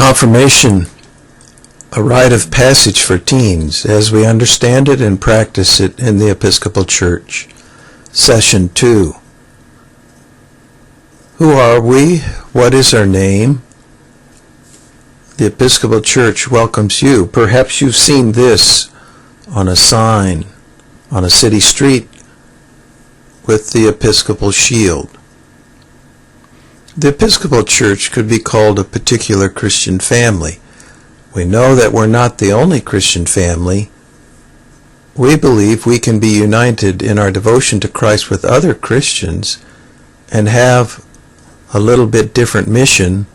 Confirmation, a rite of passage for teens, as we understand it and practice it in the Episcopal Church. Session 2. Who are we? What is our name? The Episcopal Church welcomes you. Perhaps you've seen this on a sign on a city street with the Episcopal shield. The Episcopal Church could be called a particular Christian family. We know that we're not the only Christian family. We believe we can be united in our devotion to Christ with other Christians and have a little bit different mission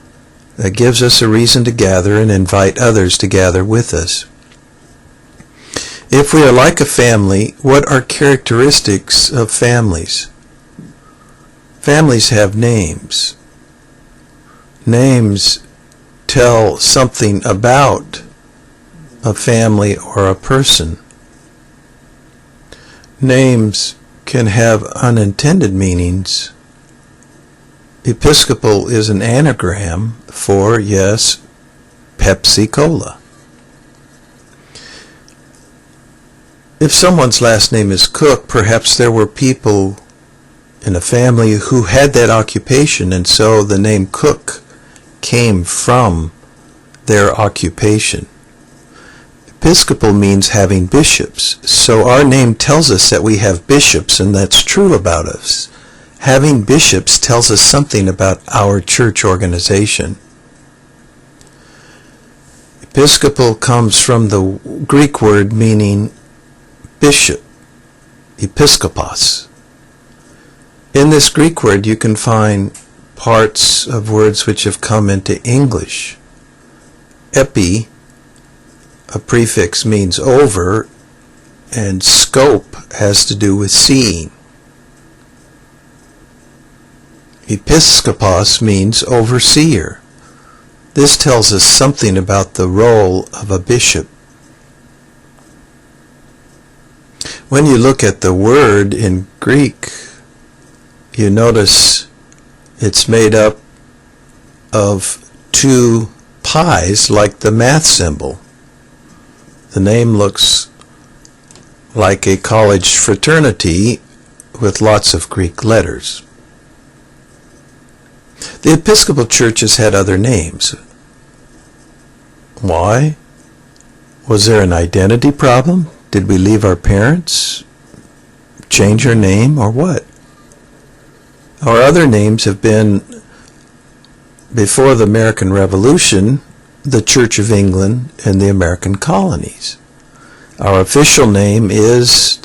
that gives us a reason to gather and invite others to gather with us. If we are like a family, what are characteristics of families? Families have names. Names tell something about a family or a person. Names can have unintended meanings. Episcopal is an anagram for, yes, Pepsi Cola. If someone's last name is Cook, perhaps there were people in a family who had that occupation, and so the name Cook came from their occupation. Episcopal means having bishops, so our name tells us that we have bishops, and that's true about us. Having bishops tells us something about our church organization. Episcopal comes from the Greek word meaning bishop, episkopos. In this Greek word you can find parts of words which have come into English. Epi, a prefix, means over, and scope has to do with seeing. Episkopos means overseer. This tells us something about the role of a bishop. When you look at the word in Greek, you notice it's made up of two pies, like the math symbol. The name looks like a college fraternity with lots of Greek letters. The Episcopal Church has had other names. Why? Was there an identity problem? Did we leave our parents? Change our name, or what? Our other names have been, before the American Revolution, the Church of England and the American colonies. Our official name is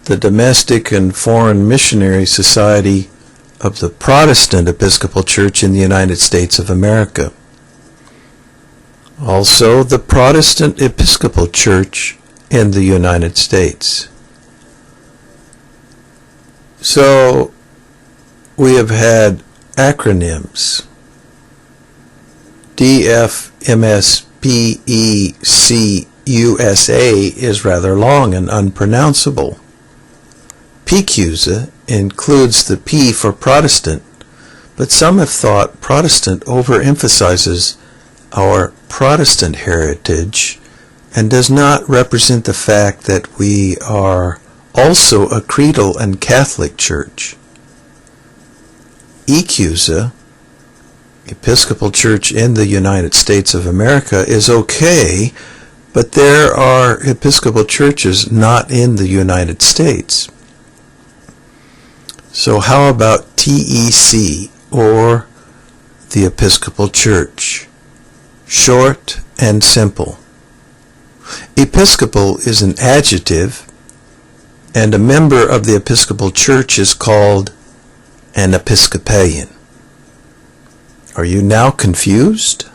the Domestic and Foreign Missionary Society of the Protestant Episcopal Church in the United States of America. Also, the Protestant Episcopal Church in the United States. So, we have had acronyms. DFMSPECUSA is rather long and unpronounceable. PQSA includes the P for Protestant, but some have thought Protestant overemphasizes our Protestant heritage and does not represent the fact that we are also a creedal and Catholic church. ECUSA, Episcopal Church in the United States of America, is okay, but there are Episcopal churches not in the United States. So how about TEC, or the Episcopal Church? Short and simple. Episcopal is an adjective, and a member of the Episcopal Church is called an Episcopalian. Are you now confused?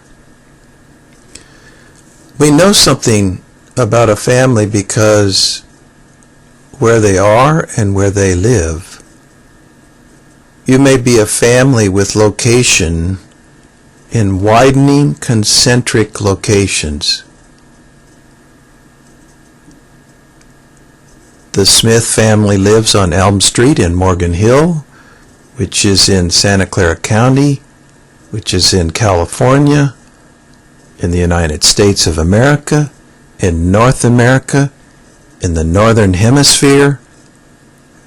We know something about a family because where they are and where they live. You may be a family with location in widening concentric locations. The Smith family lives on Elm Street in Morgan Hill, which is in Santa Clara County, which is in California, in the United States of America, in North America, in the Northern Hemisphere,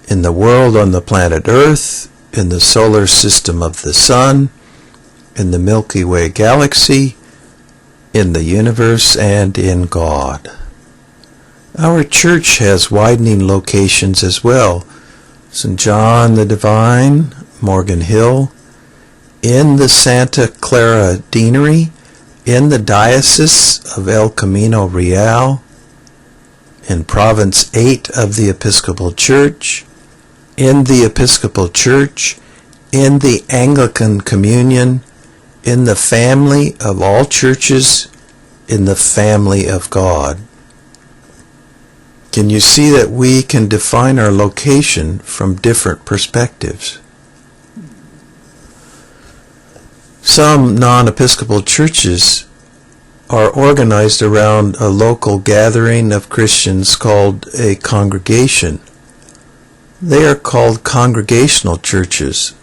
in the world on the planet Earth, in the solar system of the Sun, in the Milky Way galaxy, in the universe, and in God. Our church has widening locations as well. St. John the Divine, Morgan Hill, in the Santa Clara Deanery, in the Diocese of El Camino Real, in Province 8 of the Episcopal Church, in the Episcopal Church, in the Anglican Communion, in the family of all churches, in the family of God. Can you see that we can define our location from different perspectives? Some non-Episcopal churches are organized around a local gathering of Christians called a congregation. They are called congregational churches,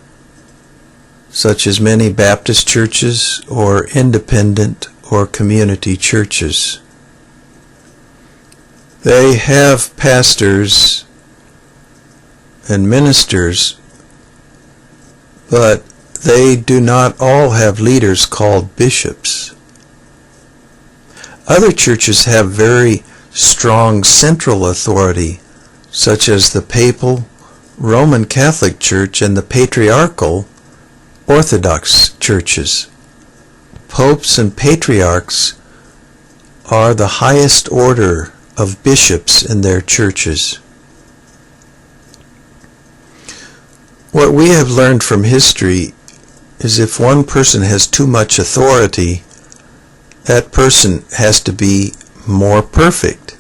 such as many Baptist churches or independent or community churches. They have pastors and ministers, but they do not all have leaders called bishops. Other churches have very strong central authority, such as the Papal Roman Catholic Church and the Patriarchal Orthodox churches. Popes and patriarchs are the highest order of bishops in their churches. What we have learned from history is if one person has too much authority, that person has to be more perfect.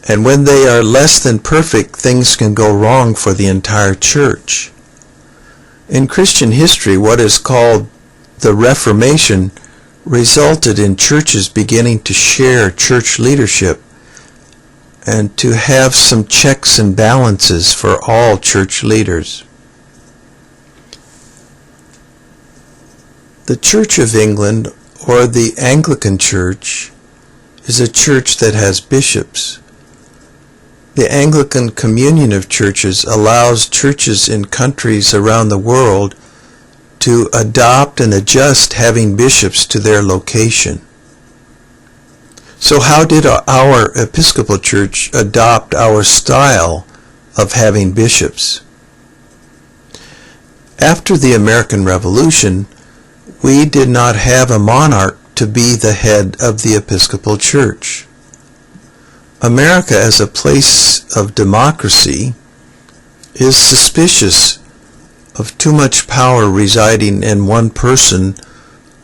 And when they are less than perfect, things can go wrong for the entire church. In Christian history, what is called the Reformation resulted in churches beginning to share church leadership and to have some checks and balances for all church leaders. The Church of England, or the Anglican Church, is a church that has bishops. The Anglican Communion of Churches allows churches in countries around the world to adopt and adjust having bishops to their location. So how did our Episcopal Church adopt our style of having bishops? After the American Revolution, we did not have a monarch to be the head of the Episcopal Church. America, as a place of democracy, is suspicious of too much power residing in one person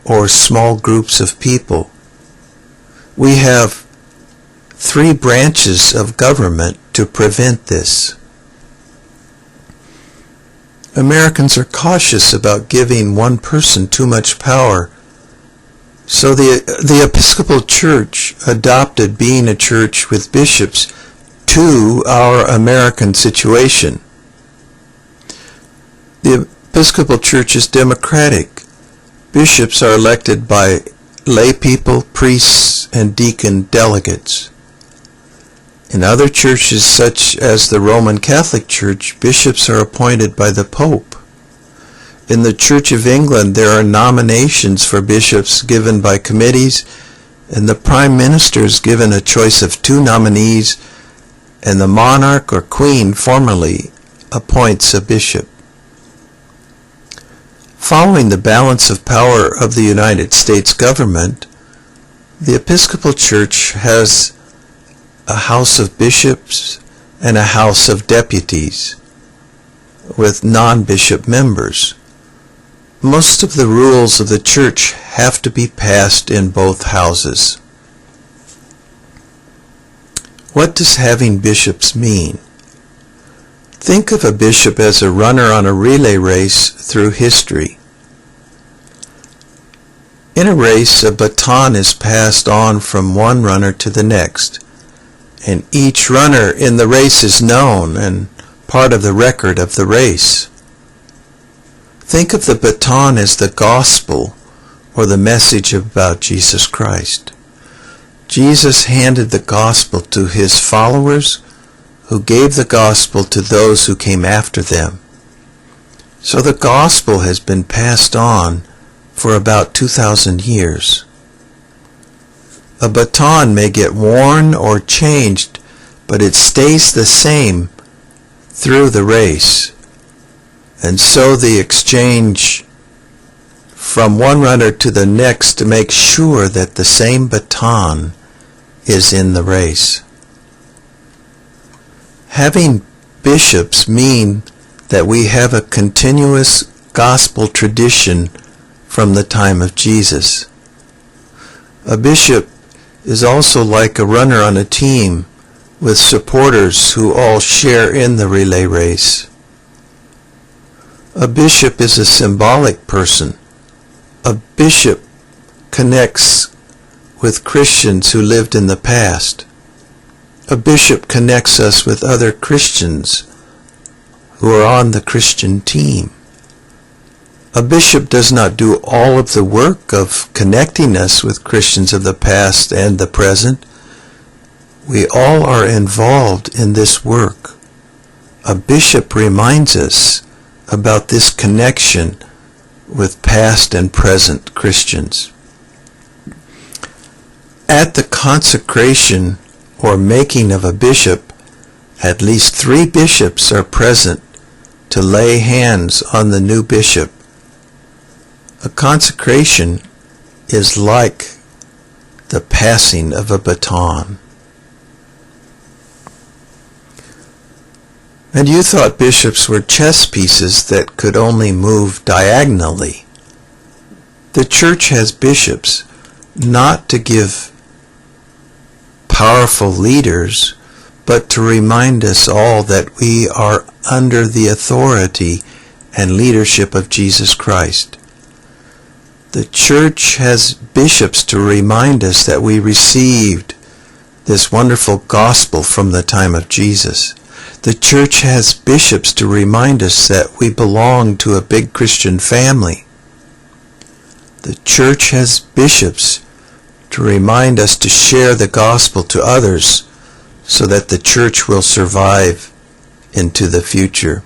or small groups of people. We have 3 branches of government to prevent this. Americans are cautious about giving one person too much power, so the Episcopal Church adopted being a church with bishops to our American situation. The Episcopal Church is democratic. Bishops are elected by lay people, priests, and deacon delegates. In other churches, such as the Roman Catholic Church, bishops are appointed by the Pope. In the Church of England, there are nominations for bishops given by committees, and the Prime Minister is given a choice of 2 nominees, and the monarch or queen formally appoints a bishop. Following the balance of power of the United States government, the Episcopal Church has a House of Bishops and a House of Deputies with non-bishop members. Most of the rules of the church have to be passed in both houses. What does having bishops mean? Think of a bishop as a runner on a relay race through history. In a race, a baton is passed on from one runner to the next, and each runner in the race is known and part of the record of the race. Think of the baton as the gospel or the message about Jesus Christ. Jesus handed the gospel to his followers, who gave the gospel to those who came after them. So the gospel has been passed on for about 2,000 years. A baton may get worn or changed, but it stays the same through the race. And so the exchange from one runner to the next to make sure that the same baton is in the race. Having bishops mean that we have a continuous gospel tradition from the time of Jesus. A bishop is also like a runner on a team with supporters who all share in the relay race. A bishop is a symbolic person. A bishop connects with Christians who lived in the past. A bishop connects us with other Christians who are on the Christian team. A bishop does not do all of the work of connecting us with Christians of the past and the present. We all are involved in this work. A bishop reminds us about this connection with past and present Christians. At the consecration or making of a bishop, at least 3 bishops are present to lay hands on the new bishop. A consecration is like the passing of a baton. And you thought bishops were chess pieces that could only move diagonally. The church has bishops not to give powerful leaders, but to remind us all that we are under the authority and leadership of Jesus Christ. The church has bishops to remind us that we received this wonderful gospel from the time of Jesus. The church has bishops to remind us that we belong to a big Christian family. The church has bishops to remind us to share the gospel to others so that the church will survive into the future.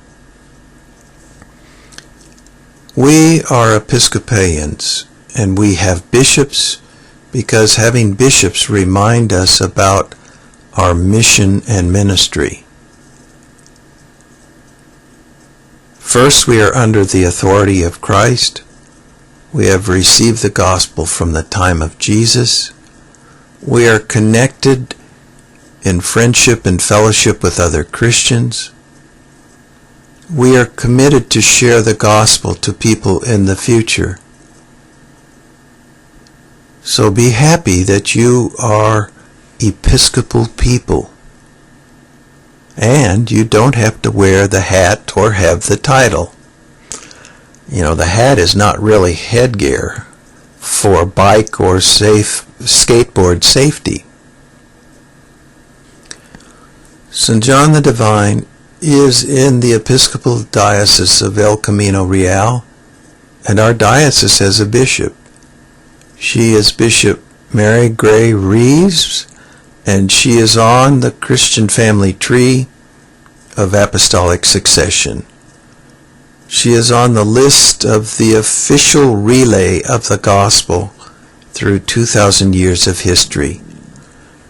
We are Episcopalians, and we have bishops because having bishops remind us about our mission and ministry. First, we are under the authority of Christ. We have received the gospel from the time of Jesus. We are connected in friendship and fellowship with other Christians. We are committed to share the gospel to people in the future. So be happy that you are Episcopal people. And you don't have to wear the hat or have the title. You know, the hat is not really headgear for bike or skateboard safety. St. John the Divine is in the Episcopal Diocese of El Camino Real, and our diocese has a bishop. She is Bishop Mary Gray Reeves, and she is on the Christian family tree of apostolic succession. She is on the list of the official relay of the gospel through 2,000 years of history.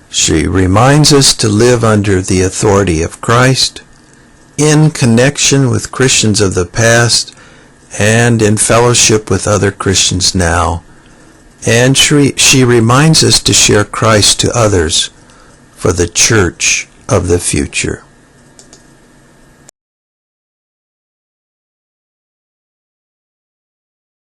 She reminds us to live under the authority of Christ, in connection with Christians of the past, and in fellowship with other Christians now. And she reminds us to share Christ to others for the church of the future.